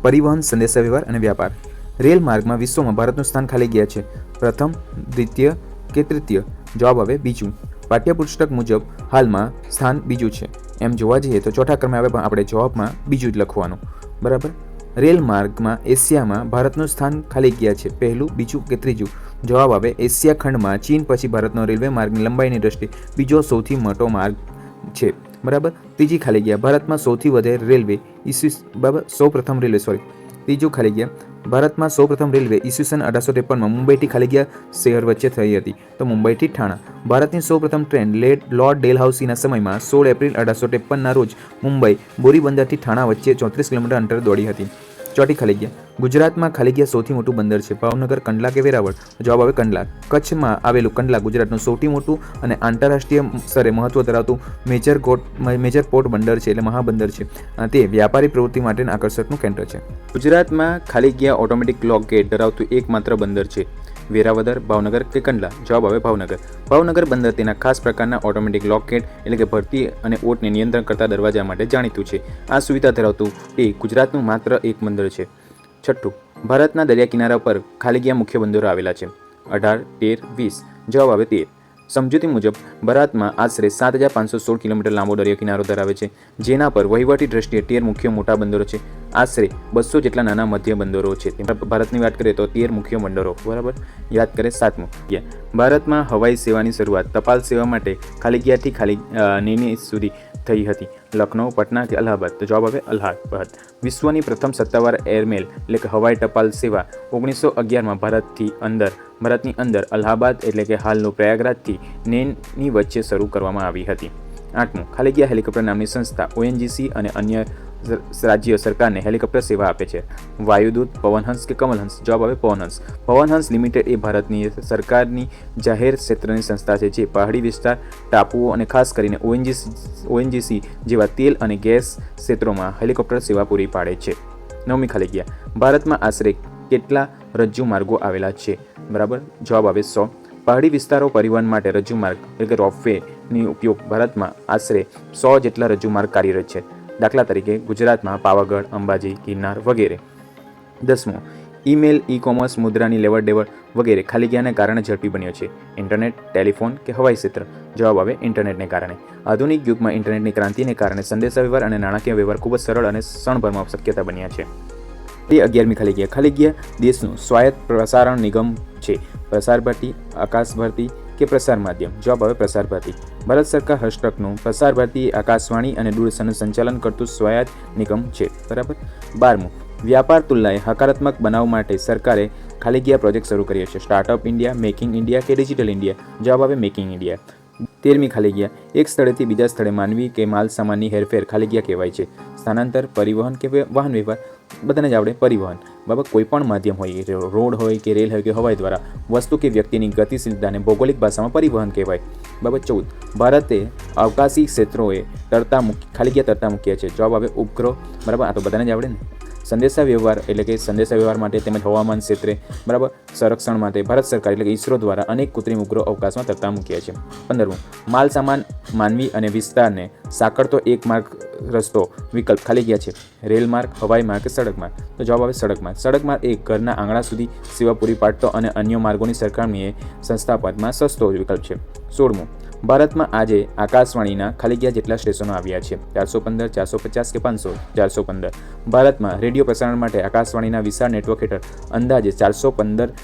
પરિવહન, સંદેશાવ્યવહાર અને વ્યાપાર. રેલ માર્ગમાં વિશ્વમાં ભારતનું સ્થાન ખાલી ગયા છે. પ્રથમ, દ્વિતીય કે તૃતીય? જવાબ આવે બીજું. પાઠ્યપુસ્તક મુજબ હાલમાં સ્થાન બીજું છે. એમ જોવા જઈએ તો ચોથા ક્રમે આવે, પણ આપણે જવાબમાં બીજું જ લખવાનું. બરાબર. રેલ માર્ગમાં એશિયામાં ભારતનું સ્થાન ખાલી ગયા છે. પહેલું, બીજું કે ત્રીજું? જવાબ આવે એશિયા ખંડમાં ચીન પછી ભારતનો રેલવે માર્ગની લંબાઈની દ્રષ્ટિએ બીજો સૌથી મોટો માર્ગ છે. બરાબર. ત્રીજી ખાલી ગયા, ભારતમાં સૌથી વધારે રેલવે ત્રીજું ખાલી ગયા, ભારતમાં સૌપ્રથમ રેલવે ઈસવીસન 1853માં મુંબઈથી ખાલી ગયા શહેર વચ્ચે થઈ હતી, તો મુંબઈથી ઠાણા. ભારતની સૌપ્રથમ ટ્રેન લોર્ડ ડેલહાઉસીના સમયમાં 16 એપ્રિલ 1853ના રોજ મુંબઈ બોરીબંદરથી ઠાણા વચ્ચે 34 કિલોમીટર અંતર દોડી હતી. ચોથી ખાલી ગયા, ગુજરાતમાં ખાલી ગયા સૌથી મોટું બંદર છે. ભાવનગર, કંડલા કે વેરાવળ? જવાબ આવે કંડલા. કચ્છમાં આવેલું કંડલા ગુજરાતનું સૌથી મોટું અને આંતરરાષ્ટ્રીય સ્તરે મહત્વ ધરાવતું મેજર પોર્ટ બંદર છે, એટલે મહાબંદર છે. તે વ્યાપારી પ્રવૃત્તિ માટેના આકર્ષકનું કેન્દ્ર છે. ગુજરાતમાં ખાલી ગયા ઓટોમેટિક લોક ગેટ ધરાવતું એકમાત્ર બંદર છે. વેરાવદર, ભાવનગર કે કંડલા? જવાબ આવે ભાવનગર. ભાવનગર બંદર તેના ખાસ પ્રકારના ઓટોમેટિક લોક ગેટ એટલે કે ભરતી અને ઓટને નિયંત્રણ કરતા દરવાજા માટે જાણીતું છે. આ સુવિધા ધરાવતું તે ગુજરાતનું માત્ર એક બંદર છે. છઠ્ઠું, ભારતના દરિયા કિનારા પર ખાલી ગયા મુખ્ય બંદરો આવેલા છે. 18, 13, 20? જવાબ આવે 13. સમજૂતી મુજબ ભારતમાં આશરે 7516 કિલોમીટર લાંબો દરિયા કિનારો ધરાવે છે, જેના પર વહીવટી દ્રષ્ટિએ 13 મુખ્ય મોટા બંદરો છે. આશરે 200 જેટલા નાના મધ્ય બંદરો છે. ભારતની વાત કરીએ તો 13 મુખ્ય બંદરો. બરાબર. યાદ કરે. 7મું, ભારતમાં હવાઈ સેવાની શરૂઆત ટપાલ સેવા માટે ખાલી ગયાથી ખાલી સુધી થઈ હતી. લખનઉ, પટના કે અલ્હાબાદ? તો જવાબ આવે અલ્હાબાદ. વિશ્વની પ્રથમ સત્તાવાર એરમેલ એટલે કે હવાઈ ટપાલ સેવા 1911માં ભારતની અંદર અલ્હાબાદ એટલે કે હાલનું પ્રયાગરાજથી નેનની વચ્ચે શરૂ કરવામાં આવી હતી. 8મું, ખાલી ગયા હેલિકોપ્ટર નામની સંસ્થા ONGC અને અન્ય રાજ્ય સરકારને હેલિકોપ્ટર સેવા આપે છે. વાયુદૂત, પવનહંસ કે કમલહંસ? જવાબ આવે પવનહંસ. પવનહંસ લિમિટેડ એ ભારતની સરકારની જાહેર ક્ષેત્રની સંસ્થા છે, જે પહાડી વિસ્તાર, ટાપુઓ અને ખાસ કરીને ONGC જેવા તેલ અને ગેસ ક્ષેત્રોમાં હેલિકોપ્ટર સેવા પૂરી પાડે છે. 9મી ખાલી ગયા, ભારતમાં આશરે કેટલા રજ્જુ માર્ગો આવેલા છે? બરાબર. જવાબ આવે 100. પહાડી વિસ્તારો પરિવહન માટે રજ્જુ માર્ગ એટલે કે રોપવેની ઉપયોગ ભારતમાં આશરે 100 જેટલા રજ્જુ માર્ગ કાર્યરત છે. દાખલા તરીકે ગુજરાતમાં પાવાગઢ, અંબાજી, ગિરનાર વગેરે. 10મું, ઈમેલ, ઈ-કોમર્સ, મુદ્રાની લેવડ દેવડ વગેરે ખાલી ગયાને કારણે ઝડપી બન્યો છે. ઇન્ટરનેટ, ટેલિફોન કે હવાઈ ક્ષેત્ર? જવાબ આવે ઇન્ટરનેટને કારણે. આધુનિક યુગમાં ઇન્ટરનેટની ક્રાંતિને કારણે સંદેશાવ્યવહાર અને નાણાકીય વ્યવહાર ખૂબ જ સરળ અને ક્ષણભરમાં શક્યતા બન્યા છે. 11મી ખાલી ગયા, દેશનું સ્વાયત્ત પ્રસારણ નિગમ છે. પ્રસાર ભારતી, આકાશ ભારતી કે પ્રસાર માધ્યમ? જવાબ આવે પ્રસાર ભારતી. ભારત સરકાર હસ્તકનું પ્રસાર ભારતી આકાશવાણી અને દૂરદર્શનનું સંચાલન કરતું સ્વાયત્ત નિગમ છે. બરાબર. 12મું, વ્યાપાર તુલનાએ હકારાત્મક બનાવવા માટે સરકારે ખાલી ગયા પ્રોજેક્ટ શરૂ કર્યો છે. સ્ટાર્ટઅપ ઇન્ડિયા, મેકિંગ ઇન્ડિયા કે ડિજિટલ ઇન્ડિયા? જવાબ આવે મેકિંગ ઇન્ડિયા. 13મી ખાલી ગયા, એક સ્થળેથી બીજા સ્થળે માનવી કે માલ સામાનની હેરફેર ખાલી ગયા કહેવાય છે. સ્થાનાંતર, પરિવહન કે વાહન વ્યવહાર? બધાને જ આવડે પરિવહન. બરાબર. કોઈ પણ માધ્યમ હોય, રોડ હોય કે રેલ હોય કે હવાઈ દ્વારા વસ્તુ કે વ્યક્તિની ગતિશીલતાને ભૌગોલિક ભાષામાં પરિવહન કહેવાય. બરાબર. 14, ભારતે અવકાશી ક્ષેત્રોએ ખાલી ગયા તરતા મૂક્યા છે. જવાબ આવે ઉપગ્રહ. બરાબર. આ તો બધાને જ આવડે ને. સંદેશા વ્યવહાર એટલે કે સંદેશા વ્યવહાર માટે તેમજ હવામાન ક્ષેત્રે બરાબર સંરક્ષણ માટે ભારત સરકાર એટલે કે ઇસરો દ્વારા અનેક કૃત્રિમ ઉપગ્રહો અવકાશમાં તરતા મૂક્યા છે. 15મું, માલ સામાન, માનવી અને વિસ્તારને સાંકળતો એક માર્ગ રસ્તો વિકલ્પ ખાલી ગયા છે. રેલ માર્ગ, હવાઈ માર્ગ કે સડક માર્ગ? તો જવાબ આવે સડક માર્ગ. સડક માર્ગ એ ઘરના આંગણા સુધી સેવા પૂરી પાડતો અને અન્ય માર્ગોની સરખામણીએ સંસ્થાપનમાં સસ્તો વિકલ્પ છે. 16મું, ભારતમાં આજે આકાશવાણીના ખાલી ગયા જેટલા સ્ટેશનો આવ્યા છે. 415, 450 કે 500? 415. ભારતમાં રેડિયો પ્રસારણ માટે આકાશવાણીના વિશાળ નેટવર્ક હેઠળ અંદાજે 415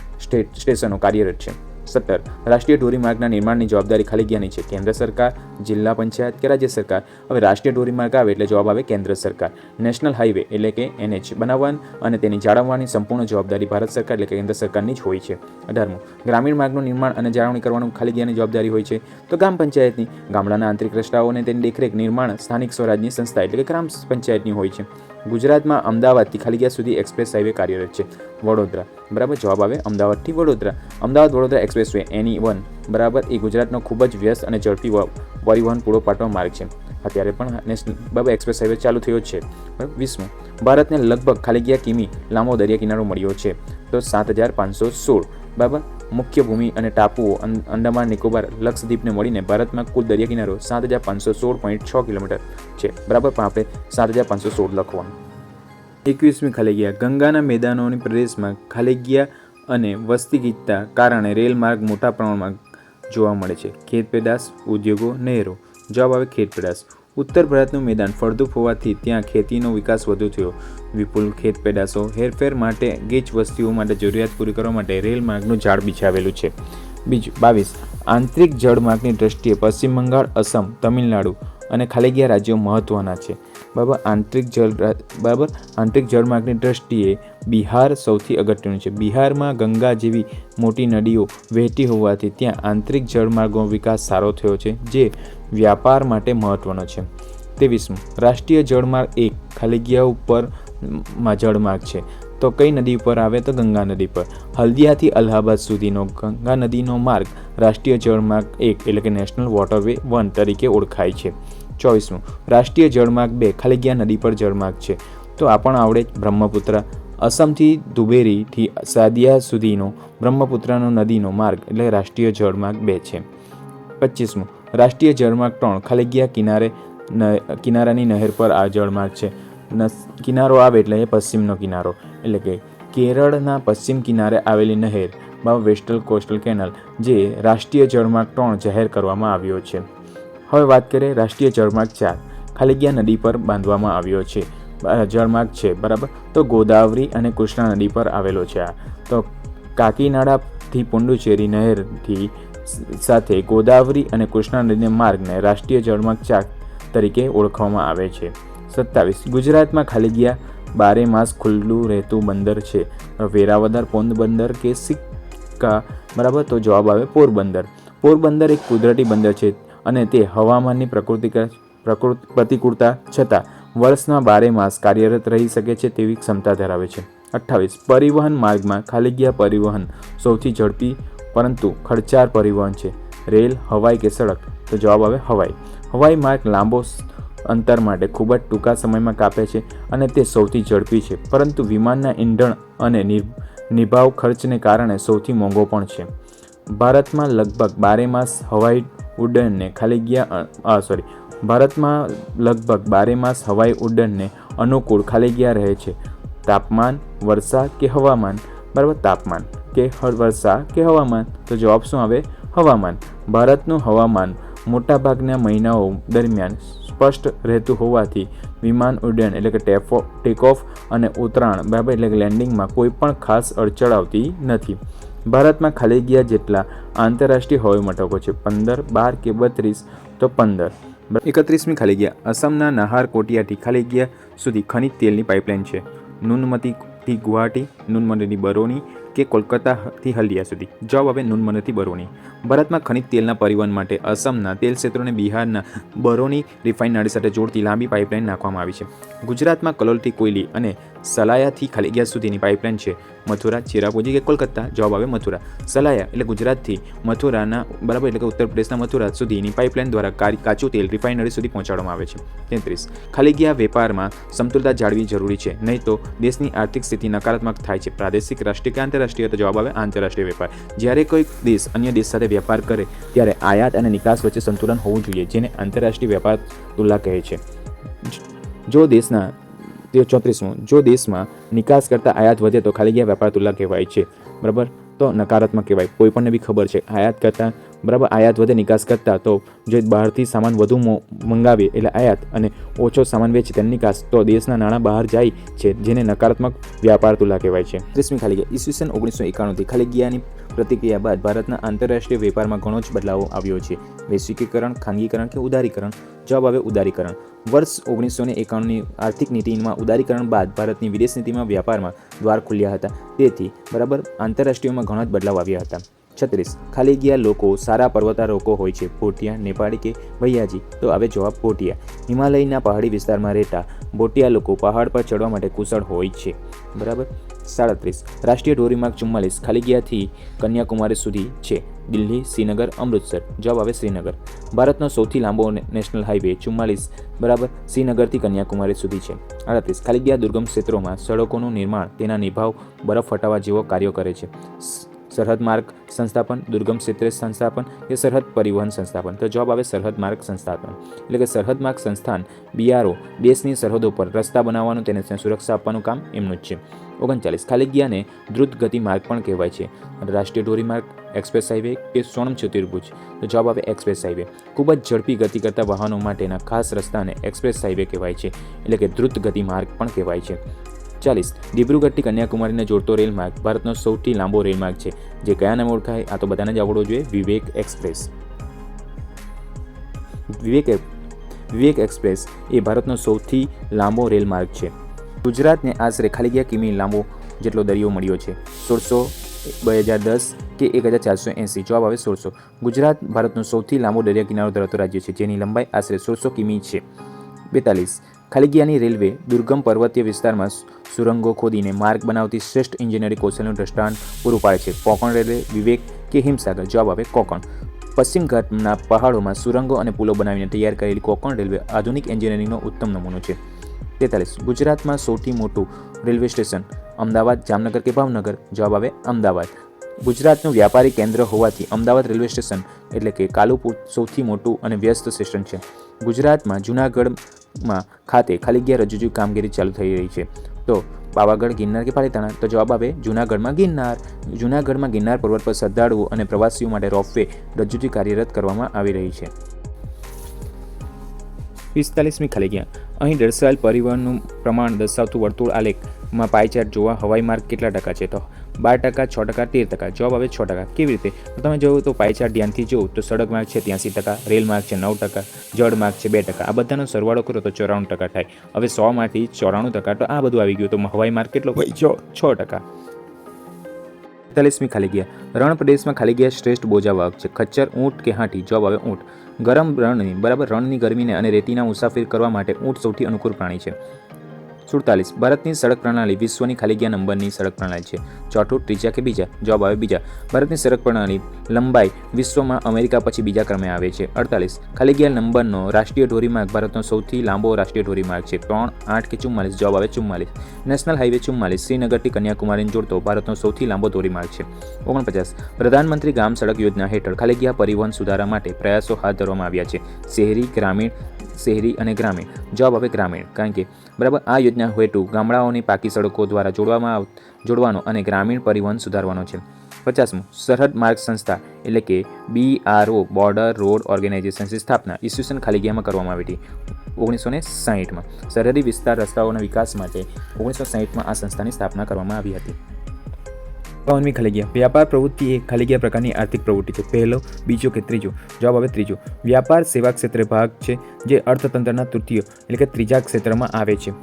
સ્ટેશનો કાર્યરત છે. 17, રાષ્ટ્રીય ધોરીમાર્ગના નિર્માણની જવાબદારી ખાલી ગયાની છે. કેન્દ્ર સરકાર, જિલ્લા પંચાયત કે રાજ્ય સરકાર? હવે રાષ્ટ્રીય ધોરીમાર્ગ આવે એટલે જવાબ આવે કેન્દ્ર સરકાર. નેશનલ હાઈવે એટલે કે NH બનાવવાની અને તેની જાળવવાની સંપૂર્ણ જવાબદારી ભારત સરકાર એટલે કે કેન્દ્ર સરકારની જ હોય છે. 18મું, ગ્રામીણ માર્ગનું નિર્માણ અને જાળવણી કરવાનું ખાલી ગયાની જવાબદારી હોય છે. તો ગ્રામ પંચાયતની. ગામડાના આંતરિક રસ્તાઓને તેની દેખરેખ નિર્માણ સ્થાનિક સ્વરાજની સંસ્થા એટલે કે ગ્રામ પંચાયતની હોય છે. ગુજરાતમાં અમદાવાદથી ખાલી ગયા સુધી એક્સપ્રેસ હાઈવે કાર્યરત છે. વડોદરા. બરાબર. જવાબ આવે અમદાવાદથી Vadodara. Ahmedabad Vadodara express way NE1 બરાબર એ ગુજરાતનો ખૂબ જ વ્યસ્ત અને ઝડપી પરિવહન પૂરો પાડતો માર્ગ છે. અત્યારે પણ નેશનલ બરાબર એક્સપ્રેસ હાઈવે ચાલુ થયો જ છે. બરાબર. 20મું, ભારતને લગભગ ખાલી ગયા કિમી લાંબો દરિયા કિનારો મળ્યો છે. તો 7516. બરાબર. મુખ્ય ભૂમિ અને ટાપુઓ અંદમાન નિકોબાર લક્ષદ્વીપને મળીને ભારતમાં કુલ દરિયા કિનારો 7516.6 કિલોમીટર છે. બરાબર. પણ આપણે 7516 લખવાનું. 21મી ખાલી જગ્યા ગંગાના મેદાનોની પ્રદેશમાં ખાલી જગ્યા અને વસ્તી ગીચતા કારણે રેલ માર્ગ મોટા પ્રમાણમાં જોવા મળે છે. ખેત પેદાશ, ઉદ્યોગો, નહેરો. જવાબ આવે ખેત પેદાશ. ઉત્તર ભારતનું મેદાન ફળદ્રુપ હોવાથી ત્યાં ખેતીનો વિકાસ વધુ થયો. વિપુલ ખેત પેદાશો હેરફેર માટે ગીચ વસ્તીઓ માટે જરૂરિયાત પૂરી કરવા માટે રેલ માર્ગનું જાળ બિછાવેલું છે. 22 આંતરિક જળમાર્ગની દ્રષ્ટિએ પશ્ચિમ બંગાળ, અસમ, તમિલનાડુ અને ખાલી જગ્યા રાજ્યો મહત્વના છે. આંતરિક જળમાર્ગની દ્રષ્ટિએ બિહાર સૌથી અગત્યનું છે. બિહારમાં ગંગા જેવી મોટી નદીઓ વહેતી હોવાથી ત્યાં આંતરિક જળમાર્ગોનો વિકાસ સારો થયો છે, જે વ્યાપાર માટે મહત્વનો છે. 23 રાષ્ટ્રીય જળમાર્ગ 1 ખાલી જગ્યા ઉપર જળમાર્ગ છે. તો કઈ નદી પર આવે તો ગંગા નદી પર. હલ્દિયાથી અલ્હાબાદ સુધીનો ગંગા નદીનો માર્ગ રાષ્ટ્રીય જળમાર્ગ 1 એટલે કે નેશનલ વોટરવે 1 તરીકે ઓળખાય છે. 24 રાષ્ટ્રીય જળમાર્ગ 2 ખાલી જગ્યા નદી પર જળમાર્ગ છે. તો આ પણ આવડે બ્રહ્મપુત્ર. અસમથી દુબેરીથી સાદિયા સુધીનો બ્રહ્મપુત્રનો નદીનો માર્ગ એટલે રાષ્ટ્રીય જળમાર્ગ 2 છે. 25 રાષ્ટ્રીય જળમાર્ગ 3 ખાલી જગ્યા કિનારાની નહેર પર આ જળમાર્ગ છે. કિનારો આવે એટલે એ પશ્ચિમનો કિનારો એટલે કે કેરળના પશ્ચિમ કિનારે આવેલી નહેર વેસ્ટર્ન કોસ્ટલ કેનાલ, જે રાષ્ટ્રીય જળમાર્ગ 3 જાહેર કરવામાં આવ્યો છે. હવે વાત કરીએ રાષ્ટ્રીય જળમાર્ગ 4 ખાલી જગ્યા નદી પર બાંધવામાં આવ્યો છે જળમાર્ગ છે. બરાબર, તો ગોદાવરી અને કૃષ્ણા નદી પર આવેલો છે. આ તો કાકીનાડાથી પુડુચેરી નહેરથી સાથે ગોદાવરી અને કૃષ્ણા નદીના માર્ગને રાષ્ટ્રીય જળમાર્ગ 4 તરીકે ઓળખવામાં આવે છે. 27 ગુજરાતમાં ખાલી જગ્યા 12 માસ ખુલ્લું રહેતું બંદર છે. વેરાવદર, પોરબંદર કે સિક્કા. બરાબર, તો જવાબ આવે પોરબંદર. પોરબંદર એક કુદરતી બંદર છે અને તે હવામાનની પ્રતિકૂળતા છતાં વર્ષના 12 માસ કાર્યરત રહી શકે છે તેવી ક્ષમતા ધરાવે છે. 28 પરિવહન માર્ગમાં ખાલી જગ્યા પરિવહન સૌથી ઝડપી પરંતુ ખર્ચાળ પરિવહન છે. રેલ, હવાઈ કે સડક. તો જવાબ આવે હવાઈ. હવાઈ માર્ગ લાંબો અંતર માટે ખૂબ જ ટૂંકા સમયમાં કાપે છે અને તે સૌથી ઝડપી છે, પરંતુ વિમાનના ઈંધણ અને નિભાવ ખર્ચને કારણે સૌથી મોંઘો પણ છે. ભારતમાં લગભગ 12 માસ હવાઈ ઉડ્ડયનને અનુકૂળ ખાલી જગ્યા રહે છે. તાપમાન, વર્ષા કે હવામાન. બરાબર, તાપમાન કે વર્ષા કે હવામાન. તો જવાબ શું આવે? હવામાન. ભારતનું હવામાન મોટાભાગના મહિનાઓ દરમિયાન સ્પષ્ટ રહેતું હોવાથી વિમાન ઉડ્ડયન એટલે કે ટેક ઓફ અને ઉતરાણ બરાબર એટલે કે લેન્ડિંગમાં કોઈ પણ ખાસ અડચણ આવતી નથી. ભારતમાં ખાલી જગ્યા જેટલા આંતરરાષ્ટ્રીય હવાઈ મથકો છે 15, 12 કે 32. તો 15. 31મી ખાલી જગ્યા અસમના નાહરકોટિયાથી ખાલી જગ્યા સુધી ખનિજ તેલની પાઇપલાઇન છે. નુનમતીથી ગુવાહાટી, નુનમતીથી બરૌની કે કોલકાતાથી હલ્દિયા સુધી. જવાબ આવે નુનમતીથી બરૌની. ભારતમાં ખનિજ તેલના પરિવહન માટે અસમના તેલ ક્ષેત્રોને બિહારના બરૌની રિફાઇનરી સાથે જોડતી લાંબી પાઇપલાઇન નાખવામાં આવી છે. ગુજરાતમાં કલોલથી કોયલી અને સલાયાથી ખાલી જગ્યા સુધીની પાઇપલાઇન છે. મથુરા, ચેરાપુંજી કે કોલકાતા. જવાબ આવે મથુરા. સલાયા એટલે ગુજરાતથી મથુરાના બરાબર એટલે કે ઉત્તર પ્રદેશના મથુરા સુધીની પાઇપલાઇન દ્વારા કાચું તેલ રિફાઇનરી સુધી પહોંચાડવામાં આવે છે. 33 ખાલી જગ્યા વેપારમાં સમતુલતા જાળવી જરૂરી છે, નહીં તો દેશની આર્થિક સ્થિતિ નકારાત્મક થાય છે. પ્રાદેશિક, રાષ્ટ્રીય કે આંતરરાષ્ટ્રીય. તો જવાબ આવે આંતરરાષ્ટ્રીય વેપાર. જ્યારે કોઈ દેશ અન્ય દેશ સાથે વેપાર કરે ત્યારે આયાત અને નિકાસ વચ્ચે સંતુલન હોવું જોઈએ, જેને આંતરરાષ્ટ્રીય વેપાર તુલના કહે છે. જો દેશમાં નિકાસ કરતાં આયાત વધે તો ખાલી જગ્યા વેપાર તુલના કહેવાય છે. બરાબર, તો નકારાત્મક કહેવાય. કોઈ પણને બી ખબર છે આયાત કરતાં બરાબર આયાત વધે નિકાસ કરતાં, તો જો બહારથી સામાન વધુ મંગાવે એટલે આયાત અને ઓછો સામાન વેચે તેની નિકાસ, તો દેશના નાણાં બહાર જાય છે, જેને નકારાત્મક વ્યાપાર તુલના કહેવાય છે. 30મી ખાલી જગ્યા ઈસવીસન 1991થી ખાલી જગ્યાની પ્રતિક્રિયા બાદ ભારતના આંતરરાષ્ટ્રીય વેપારમાં ઘણો જ બદલાવ આવ્યો છે. વૈશ્વિકીકરણ, ખાનગીકરણ કે ઉદારીકરણ. જવાબ આવે ઉદારીકરણ. વર્ષ 1991ની આર્થિક નીતિમાં ઉદારીકરણ બાદ ભારતની વિદેશ નીતિમાં વ્યાપારમાં દ્વાર ખુલ્યા હતા. તેથી બરાબર આંતરરાષ્ટ્રીયમાં ઘણા જ બદલાવ આવ્યા હતા. 36 ખાલી જગ્યા લોકો સારા પર્વતારોહકો હોય છે. ભોટિયા, નેપાળી કે ભૈયાજી. તો આવે જવાબ ભોટિયા. હિમાલયના પહાડી વિસ્તારમાં રહેતા ભોટિયા લોકો પહાડ પર ચડવા માટે કુશળ હોય છે. બરાબર. 37 રાષ્ટ્રીય ધોરીમાર્ગ 44 ખાલી જગ્યાથી કન્યાકુમારી સુધી છે. દિલ્હી, શ્રીનગર, અમૃતસર. જવાબ આવે શ્રીનગર. ભારતનો સૌથી લાંબો નેશનલ હાઈવે 44 બરાબર શ્રીનગરથી કન્યાકુમારી સુધી છે. 38 ખાલી જગ્યા દુર્ગમ ક્ષેત્રોમાં સડકોનું નિર્માણ તેના નિભાવ બરફ હટાવવા જેવો કાર્યો કરે છે. સરહદ માર્ગ સંસ્થાપન, દુર્ગમ ક્ષેત્રે સંસ્થાપન કે સરહદ પરિવહન સંસ્થાપન? તો જવાબ આવે સરહદ માર્ગ સંસ્થાપન. એટલે કે સરહદ માર્ગ સંસ્થાન BRO દેશની સરહદો પર રસ્તા બનાવવાનું, તેને સુરક્ષા આપવાનું કામ એમનું જ છે. 39 ખાલી જગ્યાને દ્રુત ગતિ માર્ગ પણ કહેવાય છે. રાષ્ટ્રીય ધોરીમાર્ગ, એક્સપ્રેસ હાઈવે કે સ્વર્ણ ચતુર્ભુજ? તો જવાબ આવે એક્સપ્રેસ હાઈવે. ખૂબ જ ઝડપી ગતિ કરતા વાહનો માટેના ખાસ રસ્તાને એક્સપ્રેસ હાઈવે કહેવાય છે, એટલે કે દ્રુત ગતિ માર્ગ પણ કહેવાય છે. 40 દિબ્રુગઢથી કન્યાકુમારીને જોડતો રેલમાર્ગ ભારતનો સૌથી લાંબો રેલમાર્ગ છે, જે કયા નામે ઓળખાય? આ તો બધાને જ આવડવો જોઈએ, વિવેક એક્સપ્રેસ. વિવેક એક્સપ્રેસ એ ભારતનો સૌથી લાંબો રેલમાર્ગ છે. ગુજરાતને આશરે ખાલી જગ્યા કિમી લાંબો જેટલો દરિયો મળ્યો છે? 1600, 2010 કે 1480? જવાબ આવે 1600. ગુજરાત ભારતનું સૌથી લાંબો દરિયા કિનારો ધરાવતું રાજ્ય છે, જેની લંબાઈ આશરે 1600 કિમી છે. 42 ખાલી જગ્યાની રેલવે દુર્ગમ પર્વતીય વિસ્તારમાં સુરંગો ખોદીને માર્ગ બનાવતી શ્રેષ્ઠ ઇજનેરી કૌશલ્યનું દ્રષ્ટાંત પૂરું પાડે છે. કોંકણ રેલવે, વિવેક કે હિમસાગર? જવાબ આવે કોંકણ. પશ્ચિમ ઘાટના પહાડોમાં સુરંગો અને પુલો બનાવીને તૈયાર કરેલી કોંકણ રેલવે આધુનિક એન્જિનિયરિંગનો ઉત્તમ નમૂનો છે. 43 ગુજરાતમાં સૌથી મોટું રેલવે સ્ટેશન અમદાવાદ, જામનગર કે ભાવનગર? જવાબ આવે અમદાવાદ. ગુજરાતનું વ્યાપારી કેન્દ્ર હોવાથી અમદાવાદ રેલવે સ્ટેશન એટલે કે કાલુપુર સૌથી મોટું અને વ્યસ્ત સ્ટેશન છે. ગુજરાતમાં જૂનાગઢમાં ખાતે ખાલી જગ્યા રજૂ કામગીરી ચાલુ થઈ રહી છે. તો પાવાગઢ, ગિરનાર કે પાલીતાણા? તો જવાબ આવે જૂનાગઢમાં ગિરનાર. જૂનાગઢમાં ગિરનાર પર્વત પર શ્રદ્ધાળુઓ અને પ્રવાસીઓ માટે રોપવે રજૂ કાર્યરત કરવામાં આવી રહી છે. 45મી ખાલી જગ્યા. અહીં દર્શાવેલ પરિવહનનું પ્રમાણ દર્શાવતું વર્તુળ આલેખમાં પાઈ ચાર્ટ જોવા હવાઈ માર્ગ કેટલા ટકા છે? તો 12%, 6%, 13%. જવાબ આવે 6%. કેવી રીતે? તો તમે જોયું તો પાઈ ચાર્ટ ધ્યાનથી જોવું તો સડક માર્ગ છે 83%, રેલ માર્ગ છે 9%, જળ માર્ગ છે 2%. આ બધાનો સરવાળો કરો તો 94% થાય. હવે 100માંથી 94%, તો આ બધું આવી ગયું. તો હવાઈ માર્ગ કેટલો? 6%. 45મી ખાલી જગ્યા. રણ પ્રદેશમાં ખાલી જગ્યા શ્રેષ્ઠ બોજા વાહક છે? ખચ્ચર, ઊંટ કે હાથી? જવાબ આવે ઊંટ. ગરમ રણની રણની ગરમીને અને રેતીના મુસાફરી કરવા માટે ઊંટ સૌથી અનુકૂળ પ્રાણી છે. 47 ભારતની સડક પ્રણાલી વિશ્વની ખાલી જગ્યા નંબરની સડક પ્રણાલી છે? ચોથું, ત્રીજા કે બીજા? જવાબ આવે બીજા. ભારતની સડક પ્રણાલી લંબાઈ વિશ્વમાં અમેરિકા પછી બીજા ક્રમે આવે છે. 48 ખાલી જગ્યા નંબરનો રાષ્ટ્રીય ધોરીમાર્ગ ભારતનો સૌથી લાંબો રાષ્ટ્રીય ધોરીમાર્ગ છે? 3, 8 કે 44? જવાબ આવે 44. નેશનલ હાઈવે 44 શ્રીનગરથી કન્યાકુમારીને જોડતો ભારતનો સૌથી લાંબો ધોરીમાર્ગ છે. 49 પ્રધાનમંત્રી ગ્રામ સડક યોજના હેઠળ ખાલી જગ્યા પરિવહન સુધારા માટે પ્રયાસો હાથ ધરવામાં આવ્યા છે? શહેરી, ગ્રામીણ, શહેરી અને ગ્રામીણ? જવાબ આવે ગ્રામીણ. કારણ કે બરાબર આ યોજના હેતુ ગામડાઓની પાકી સડકો દ્વારા જોડવાનો અને ગ્રામીણ પરિવહન સુધારવાનો છે. 50મું સરહદ માર્ગ સંસ્થા એટલે કે BRO બોર્ડર રોડ ઓર્ગેનાઇઝેશનની સ્થાપના ઈસવીસન ખાલી જગ્યામાં કરવામાં આવી હતી? 1960માં. સરહદી વિસ્તાર રસ્તાઓના વિકાસ માટે 1960માં આ સંસ્થાની સ્થાપના કરવામાં આવી હતી. 52મી ખાલી જગ્યા. વ્યાપાર પ્રવૃત્તિ એ ખાલી જગ્યા પ્રકારની આર્થિક પ્રવૃત્તિ છે? પહેલો, બીજો કે ત્રીજો? જવાબ આવે ત્રીજો. વ્યાપાર સેવા ક્ષેત્રે ભાગ છે, જે અર્થતંત્રના તૃતીય એટલે કે ત્રીજા ક્ષેત્રમાં આવે છે.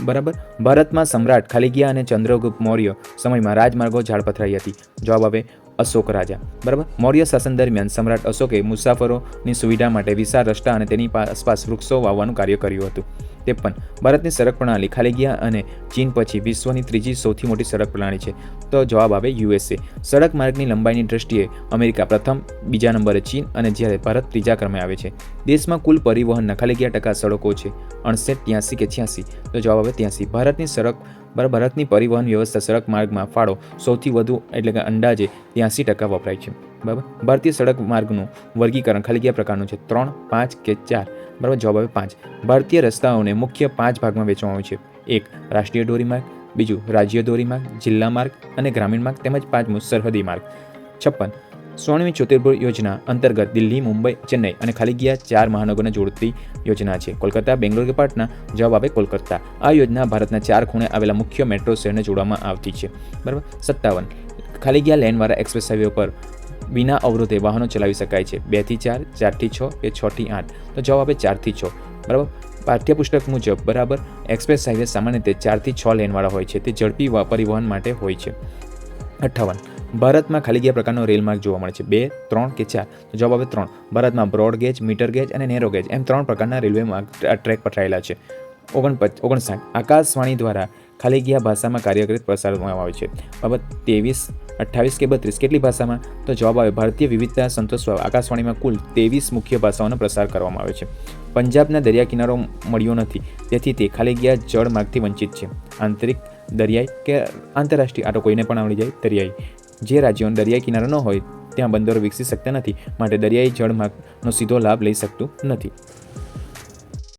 બરાબર. ભારતમાં સમ્રાટ ખાલી જગ્યા અને ચંદ્રગુપ્ત મૌર્ય સમયમાં રાજમાર્ગો ઝાડપથરાઈ હતી? જવાબ આવે અશોક રાજા. બરાબર. મૌર્ય શાસન દરમિયાન સમ્રાટ અશોકે મુસાફરોની સુવિધા માટે વિશાળ રસ્તા અને તેની આસપાસ વૃક્ષો વાવવાનું કાર્ય કર્યું હતું. 53 ભારતની સડક પ્રણાલી ખાલી જગ્યા અને ચીન પછી વિશ્વની ત્રીજી સૌથી મોટી સડક પ્રણાલી છે? તો જવાબ આવે USA. સડક માર્ગની લંબાઈની દ્રષ્ટિએ અમેરિકા પ્રથમ, બીજા નંબરે ચીન અને જ્યારે ભારત ત્રીજા ક્રમે આવે છે. દેશમાં કુલ પરિવહનના ખાલી જગ્યા ટકા સડકો છે? 68, 83 કે 86? તો જવાબ આવે 83. ભારતની સડક ભારતની પરિવહન વ્યવસ્થા સડક માર્ગમાં ફાળો સૌથી વધુ એટલે કે અંદાજે 83% વપરાય છે. બરાબર. ભારતીય સડક માર્ગનું વર્ગીકરણ ખાલી જગ્યા પ્રકારનું છે? 3, 5 કે 4? બરાબર. જવાબ આવે 5. ભારતીય રસ્તાઓને મુખ્ય 5 ભાગમાં વહેંચવામાં આવે છે? 1 રાષ્ટ્રીય ધોરીમાર્ગ, બીજું રાજ્ય ધોરીમાર્ગ, જિલ્લા માર્ગ અને ગ્રામીણ માર્ગ, તેમજ 5મું સરહદી માર્ગ. 56 સ્વર્ણ ચતુર્ભુજ યોજના અંતર્ગત દિલ્હી, મુંબઈ, ચેન્નઈ અને ખાલી જગ્યા 4 મહાનગરોને જોડતી યોજના છે? કોલકાતા, બેંગ્લોર કે પાટના? જવાબ આવે કોલકાતા. આ યોજના ભારતના 4 ખૂણે આવેલા મુખ્ય મેટ્રો શહેરને જોડવામાં આવતી છે. બરાબર. 57 ખાલી જગ્યા લેનવાળા એક્સપ્રેસ હાઈવે પર વિના અવરોધે વાહનો ચલાવી શકાય છે? 2 થી 4, 4 થી 6 કે 6 થી 8? તો જવાબ આવે 4 થી 6. બરાબર. પાઠ્યપુસ્તક મુજબ બરાબર એક્સપ્રેસ હાઈવે સામાન્ય રીતે 4 થી 6 લેનવાળા હોય છે. તે ઝડપી પરિવહન માટે હોય છે. 58 ભારતમાં ખાલી જગ્યા પ્રકારનો રેલમાર્ગ જોવા મળે છે? 2, 3 કે 4? તો જવાબ આવે 3. ભારતમાં બ્રોડ ગેજ, મીટર ગેજ અને નેરો ગેજ એમ 3 પ્રકારના રેલવે માર્ગ ટ્રેક પથરાયેલા છે. 59 આકાશવાણી દ્વારા ખાલી જગ્યા ભાષામાં કાર્યક્રમ પ્રસારવામાં આવે છે? બાબત 23, 28 કે 32? કેટલી ભાષામાં? તો જવાબ આવે ભારતીય વિવિધતા સંતોષવા આકાશવાણીમાં કુલ 23 મુખ્ય ભાષાઓનો પ્રસાર કરવામાં આવે છે. પંજાબના દરિયા કિનારો મળ્યો નથી, તેથી તે ખાલી જગ્યા જળ માર્ગથી વંચિત છે? આંતરિક, દરિયાઈ કે આંતરરાષ્ટ્રીય? આ તો કોઈને પણ આવડી જાય. દરિયાઈ. જે રાજ્યોનો દરિયાઈ કિનારો ન હોય ત્યાં બંદરો વિકસી શકતા નથી, માટે દરિયાઈ જળમાર્ગનો સીધો લાભ લઈ શકતું નથી.